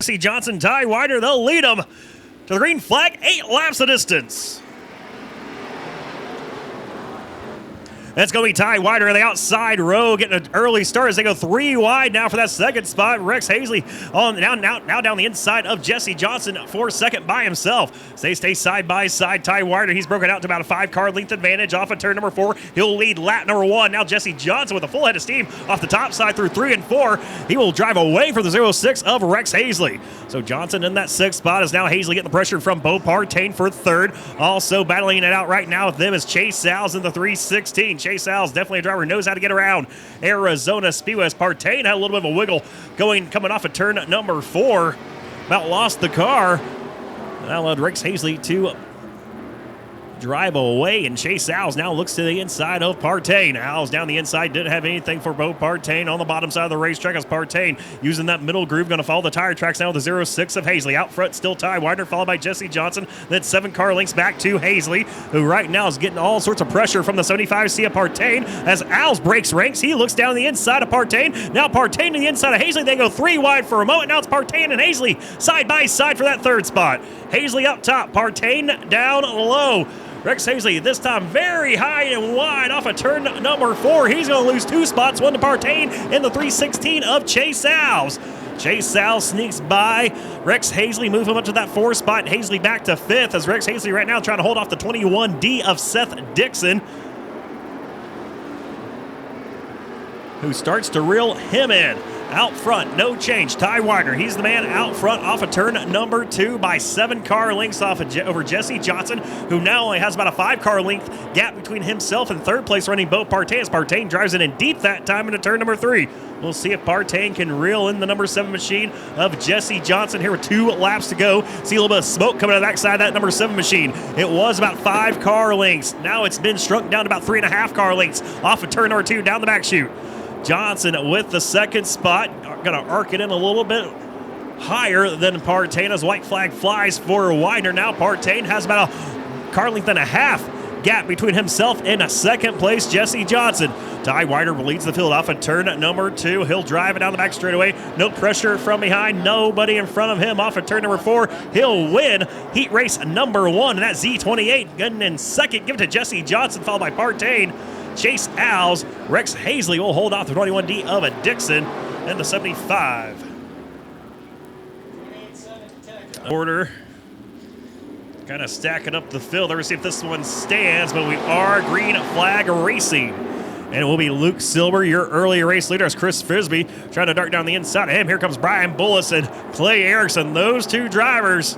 Jesse Johnson, Ty Wider, they'll lead them to the green flag, 8 laps of distance. That's going to be Ty Wider on the outside row, getting an early start as they go 3 wide now for that second spot. Rex Hazley now down the inside of Jesse Johnson for second by himself. They stay side by side. Ty Wider, he's broken out to about a 5-car length advantage off of turn number 4. He'll lead lap number 1. Now Jesse Johnson with a full head of steam off the top side through 3 and 4. He will drive away for the 06 of Rex Hazley. So Johnson in that 6th spot is now Hazley getting the pressure from Bo Partain for 3rd. Also battling it out right now with them is Chase Sals in the 316. Chase Sals, definitely a driver who knows how to get around Arizona Speedway. Partain had a little bit of a wiggle coming off of turn number 4. About lost the car. That allowed Rex Hazley to drive away, and Chase Sals now looks to the inside of Partain. Al's down the inside, didn't have anything for Bo Partain on the bottom side of the racetrack as Partain using that middle groove, going to follow the tire tracks now with the 06 of Hazley. Out front still Ty Wider, followed by Jesse Johnson, then 7-car lengths back to Hazley, who right now is getting all sorts of pressure from the 75C of Partain as Al's breaks ranks. He looks down the inside of Partain. Now Partain to the inside of Hazley. They go 3 wide for a moment. Now it's Partain and Hazley side by side for that 3rd spot. Hazley up top, Partain down low. Rex Hazley this time very high and wide off of turn number 4. He's going to lose 2 spots, one to Partain in the 316 of Chase Sals. Chase Sals sneaks by Rex Hazley, move him up to that 4th spot. Hazley back to 5th as Rex Hazley right now trying to hold off the 21D of Seth Dixon, who starts to reel him in. Out front, no change. Ty Wider, he's the man out front off of turn number 2 by 7-car lengths over Jesse Johnson, who now only has about a 5-car length gap between himself and 3rd place running Bo Partain as Partain drives it in deep that time into turn number 3. We'll see if Partain can reel in the number 7 machine of Jesse Johnson here with 2 laps to go. See a little bit of smoke coming out of the backside of that number 7 machine. It was about 5-car lengths. Now it's been shrunk down to about 3.5-car lengths off of turn number 2 down the back chute. Johnson with the 2nd spot, going to arc it in a little bit higher than Partain as white flag flies for Wider. Now Partain has about a car length and a half gap between himself and a 2nd place Jesse Johnson. Ty Wider leads the field off of turn number 2. He'll drive it down the back straightaway. No pressure from behind. Nobody in front of him off of turn number 4. He'll win heat race number 1. And that Z28 getting in 2nd. Give it to Jesse Johnson, followed by Partain. Chase Al's. Rex Hazley will hold off the 21D of a Dixon and the 75. Order. Kind of stacking up the field. Let's see if this one stands, but we are green flag racing. And it will be Luke Silber, your early race leader, as Chris Frisbee trying to dart down the inside of him. Here comes Brian Bullis and Clay Erickson. Those 2 drivers,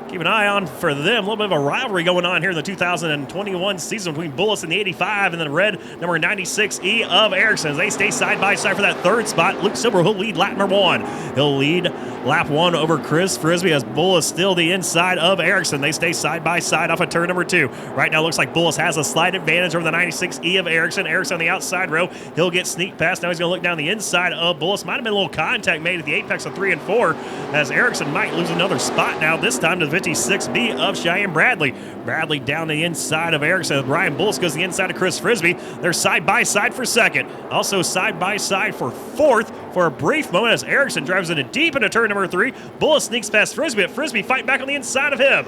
keep an eye on for them. A little bit of a rivalry going on here in the 2021 season between Bullis and the 85 and then red number 96E of Erickson. As they stay side by side for that 3rd spot, Luke Silber will lead lap number 1. He'll lead lap 1 over Chris Frisbee as Bullis still the inside of Erickson. They stay side by side off of turn number 2. Right now looks like Bullis has a slight advantage over the 96E of Erickson. Erickson on the outside row. He'll get sneak past. Now he's going to look down the inside of Bullis. Might have been a little contact made at the apex of 3 and 4 as Erickson might lose another spot now, this time to the 56B of Cheyenne Bradley. Bradley down the inside of Erickson. Brian Bullis goes the inside of Chris Frisbee. They're side by side for 2nd. Also side by side for 4th for a brief moment as Erickson drives it deep into turn number 3. Bullis sneaks past Frisbee, but Frisbee fighting back on the inside of him.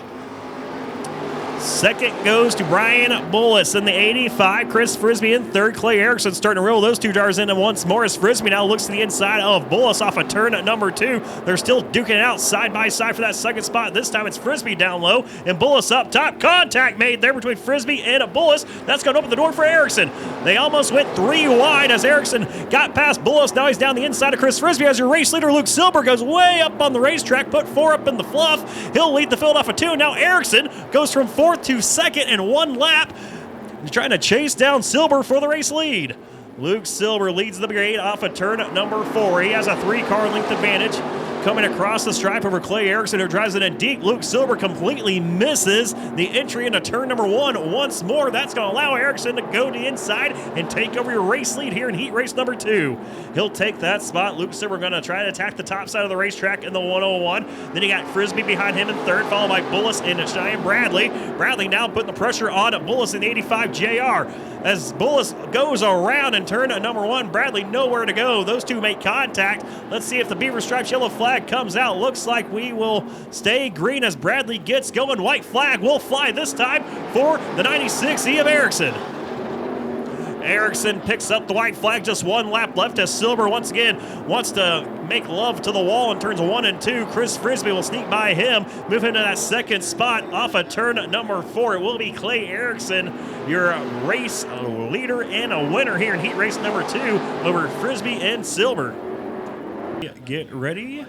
2nd goes to Brian Bullis in the 85. Chris Frisbee in 3rd. Clay Erickson starting to roll those 2 drivers in once more as Frisbee now looks to the inside of Bullis off of turn number 2. They're still duking it out side by side for that 2nd spot. This time it's Frisbee down low and Bullis up top. Contact made there between Frisbee and Bullis. That's going to open the door for Erickson. They almost went 3 wide as Erickson got past Bullis. Now he's down the inside of Chris Frisbee as your race leader Luke Silber goes way up on the racetrack, put 4 up in the fluff. He'll lead the field off of 2. Now Erickson goes from 4th to 2nd in 1 lap. He's trying to chase down Silber for the race lead. Luke Silber leads the brigade off of turn number 4. He has a 3-car length advantage. Coming across the stripe over Clay Erickson, who drives it in deep. Luke Silber completely misses the entry into turn number 1 once more. That's going to allow Erickson to go to the inside and take over your race lead here in heat race number 2. He'll take that spot. Luke Silber going to try to attack the top side of the racetrack in the 101. Then he got Frisbee behind him in 3rd, followed by Bullis and Cheyenne Bradley. Bradley now putting the pressure on Bullis in the 85 JR. As Bullis goes around in turn number 1, Bradley nowhere to go. Those 2 make contact. Let's see if the Beaver Stripes yellow flag flag comes out. Looks like we will stay green as Bradley gets going. White flag will fly this time for the 96 of Erickson. Erickson picks up the white flag, just one lap left as Silver once again wants to make love to the wall and turns 1 and 2. Chris Frisbee will sneak by him, move into that second spot off of turn number 4. It will be Clay Erickson, your race leader and a winner here in heat race number 2 over Frisbee and Silver. Get ready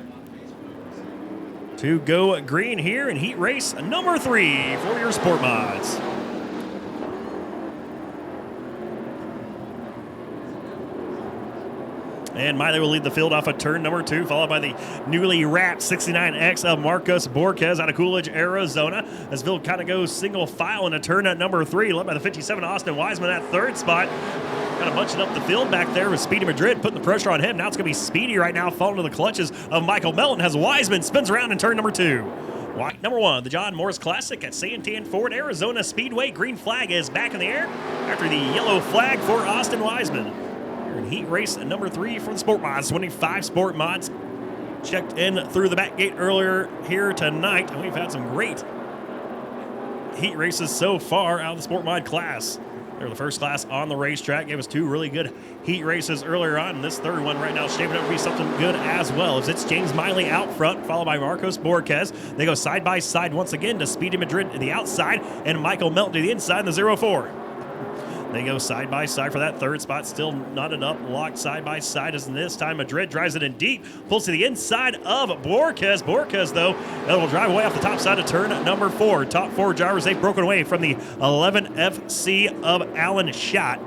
to go green here in heat race number 3 for your Sport Mods. And Miley will lead the field off of turn number 2, followed by the newly wrapped 69X of Marcos Borquez out of Coolidge, Arizona. As Phil kind of goes single file into turn at number 3, led by the 57 Austin Wiseman at third spot. Kind of bunching up the field back there with Speedy Madrid, putting the pressure on him. Now it's going to be Speedy right now, falling to the clutches of Michael Melton as Wiseman spins around in turn number 2. White number 1, the John Morris Classic at Santan Ford, Arizona Speedway. Green flag is back in the air after the yellow flag for Austin Wiseman. In heat race number 3 for the Sport Mods. 25 Sport Mods checked in through the back gate earlier here tonight. And we've had some great heat races so far out of the Sport Mod class. They're the first class on the racetrack. Gave us 2 really good heat races earlier on. And this third one right now is shaping up to be something good as well. As it's James Miley out front, followed by Marcos Borquez. They go side by side once again to Speedy Madrid to the outside and Michael Melton to the inside in the 0-4. They go side by side for that third spot. Still knotted up, locked side by side. As this time Madrid drives it in deep, pulls to the inside of Borquez. Borquez, though, that will drive away off the top side of turn number 4. Top 4 drivers, they've broken away from the 11 FC of Allen Schott.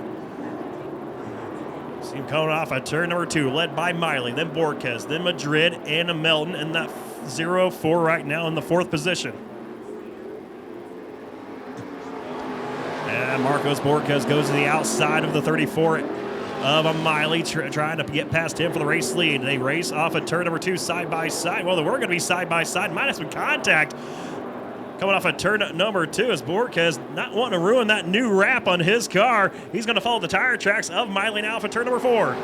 See him coming off at turn number 2, led by Miley, then Borquez, then Madrid, and Melton in that 0-4 right now in the 4th position. And Marcos Borquez goes to the outside of the 34 of a Miley, trying to get past him for the race lead. They race off at turn number 2 side by side. Well, they were going to be side by side. Might have some contact coming off at turn number 2 as Borquez not wanting to ruin that new wrap on his car. He's going to follow the tire tracks of Miley now for turn number 4.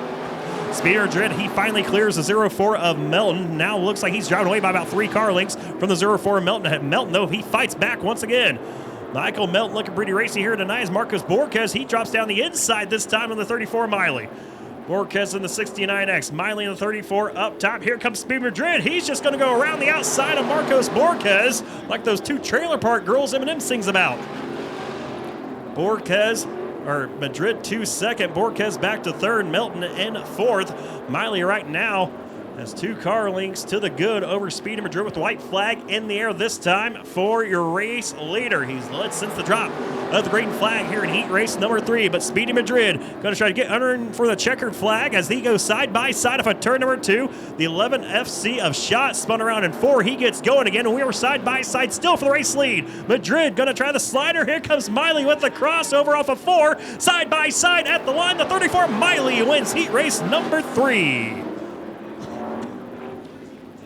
Speeder Madrid, he finally clears the 0-4 of Melton. Now looks like he's driving away by about 3 car lengths from the 0-4 of Melton. Melton, though, he fights back once again. Michael Melton looking pretty racy here tonight as Marcos Borquez, he drops down the inside this time on the 34 Miley. Borquez in the 69X, Miley in the 34 up top. Here comes Speed Madrid. He's just going to go around the outside of Marcos Borquez like those 2 trailer park girls Eminem sings about. Madrid to 2nd, Borquez back to 3rd, Melton in 4th. Miley right now has 2 car lengths to the good over Speedy Madrid with the white flag in the air this time for your race leader. He's led since the drop of the green flag here in heat race number 3, but Speedy Madrid going to try to get under for the checkered flag as he goes side by side off of turn number 2. The 11 FC of Schott spun around in 4. He gets going again, and we were side by side still for the race lead. Madrid going to try the slider. Here comes Miley with the crossover off of 4. Side by side at the line, the 34 Miley wins heat race number 3.